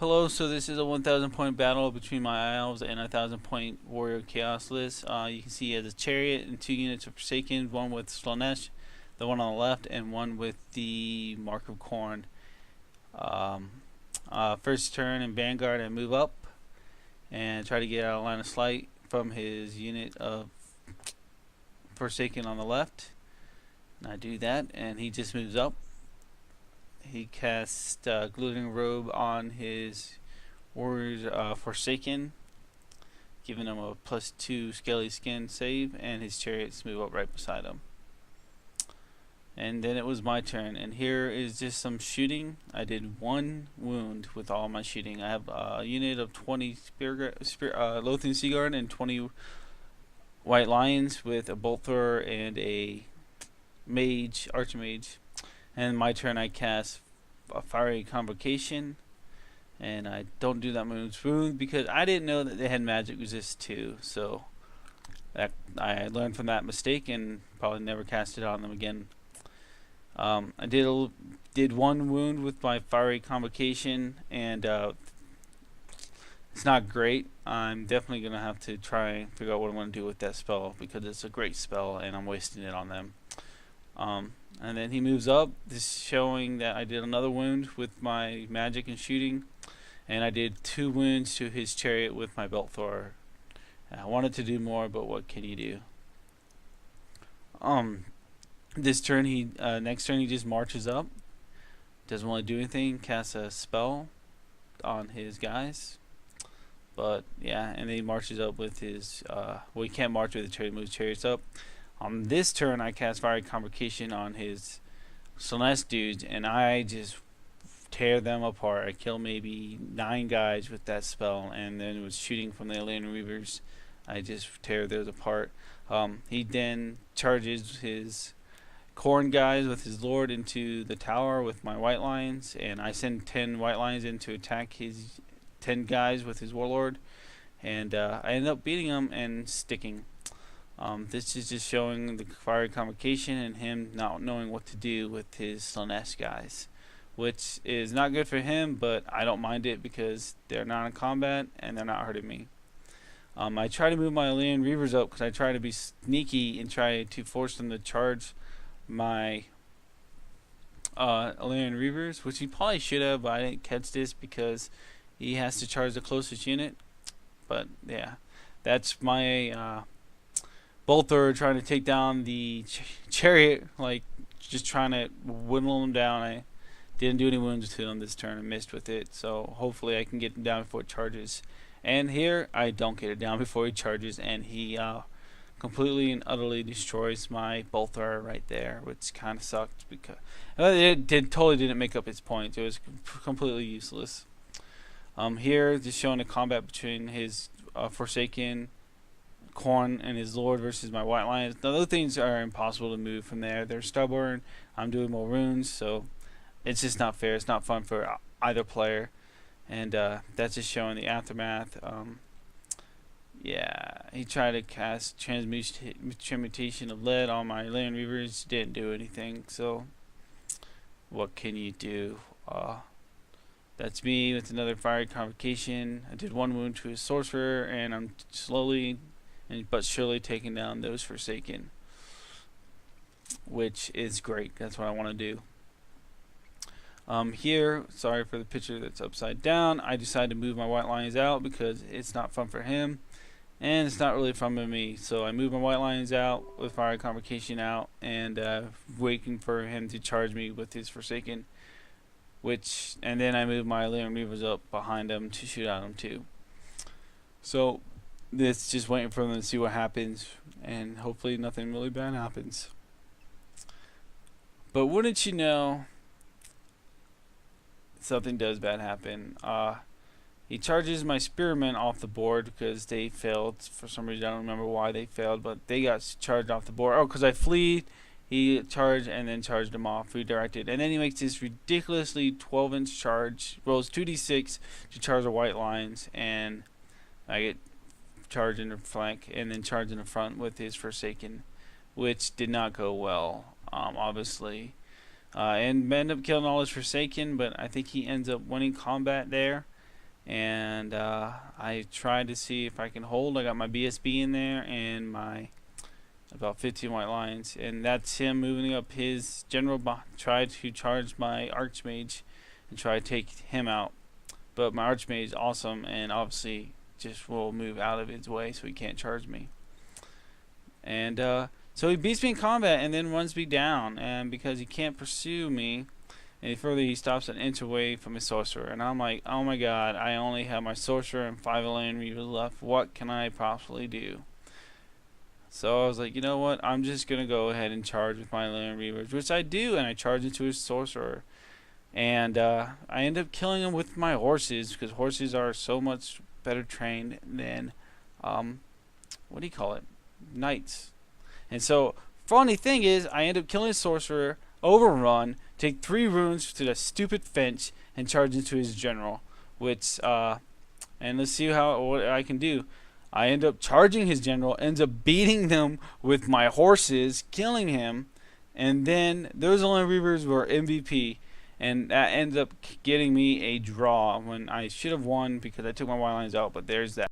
Hello, so this is a 1,000 point battle between my Elves and a 1,000 point Warrior Chaos list. You can see he has a Chariot and 2 units of Forsaken, one with Slanesh, the one on the left, and one with the Mark of Khorne. First turn in Vanguard, I move up and try to get out of line of sight from his unit of Forsaken on the left. And I do that, and he just moves up. He casts Glittering Robe on his Warriors Forsaken, giving him a +2 Scaly Skin save, and his Chariots move up right beside him. And then it was my turn, and here is just some shooting. I did 1 wound with all my shooting. I have a unit of 20 Loathing Seaguard and 20 White Lions with a Bolt Thrower and a Mage, Archmage. And my turn, I cast a Fiery Convocation, and I don't do that moon's wound because I didn't know that they had magic resist too. So that I learned from that mistake and probably never cast it on them again. I did 1 wound with my Fiery Convocation, and it's not great. I'm definitely gonna have to try and figure out what I want to do with that spell because it's a great spell and I'm wasting it on them. And then he moves up, this showing that I did another wound with my magic and shooting, and I did 2 wounds to his Chariot with my Belt Thrower. I wanted to do more, but what can you do? This turn next turn he just marches up, doesn't want to do anything, casts a spell on his guys. But yeah, and then he marches up with his well, he can't march with the Chariot, moves Chariots up. On this turn, I cast Fiery Convocation on his Celeste dudes, and I just tear them apart. I kill maybe 9 guys with that spell, and then was shooting from the Alien Reavers. I just tear those apart. He then charges his Khorne guys with his Lord into the tower with my White Lions, and I send 10 White Lions in to attack his 10 guys with his Warlord, and I end up beating him and sticking. This is just showing the Fiery Convocation and him not knowing what to do with his Slanesh guys, which is not good for him, but I don't mind it because they're not in combat and they're not hurting me. I try to move my Alien Reavers up because I try to be sneaky and try to force them to charge my Alien Reavers, which he probably should have, but I didn't catch this because he has to charge the closest unit. But yeah, that's my Bolt Thrower trying to take down the Chariot, like just trying to whittle him down. I didn't do any wounds to him this turn. I missed with it, so hopefully I can get him down before it charges. And here I don't get it down before he charges, and he completely and utterly destroys my Bolt Thrower right there, which kind of sucked because it totally didn't make up its point. It was completely useless. Here, just showing a combat between his Forsaken Khorne and his Lord versus my White Lions. Now, those things are impossible to move from there. They're stubborn. I'm doing more runes, so it's just not fair. It's not fun for either player. And that's just showing the aftermath. Yeah, he tried to cast Transmutation of Lead on my Land Reavers. Didn't do anything, so what can you do? That's me with another Fiery Convocation. I did 1 wound to his Sorcerer, and I'm slowly but surely taking down those Forsaken, which is great. That's what I want to do. Here, sorry for the picture that's upside down, I decided to move my White Lions out because it's not fun for him and it's not really fun for me. So I moved my White Lions out with Fiery Convocation out, and waiting for him to charge me with his Forsaken, and then I moved my Alien Reavers up behind him to shoot at him too. So this just waiting for them to see what happens, and hopefully nothing really bad happens. But wouldn't you know, something does bad happen. He charges my Spearmen off the board because they failed for some reason. I don't remember why they failed, but they got charged off the board. Oh, because I fleed. He charged and then charged them off, redirected, and then he makes this ridiculously 12-inch charge, rolls 2d6 to charge the White Lions, and I get charged in the flank and then charged in the front with his Forsaken, which did not go well, obviously. And end up killing all his Forsaken, but I think he ends up winning combat there. and I tried to see if I can hold. I got my BSB in there and my about 15 white lines, and that's him moving up his general. Tried to charge my Archmage and try to take him out, but my Archmage is awesome and obviously just will move out of his way so he can't charge me. And so he beats me in combat and then runs me down, and because he can't pursue me any further, he stops an inch away from his sorcerer. And I'm like, oh my god, I only have my sorcerer and 5 Land Reavers left. What can I possibly do? So I was like, you know what? I'm just going to go ahead and charge with my Land Reavers, which I do, and I charge into his sorcerer. And I end up killing him with my horses, because horses are so much better trained than, what do you call it? Knights. And so, funny thing is, I end up killing his sorcerer, overrun, take 3 runes to the stupid fence, and charge into his general. Which, and let's see what I can do. I end up charging his general, ends up beating them with my horses, killing him, and then those Land Reavers were MVP. And that ends up getting me a draw when I should have won because I took my white lines out, but there's that.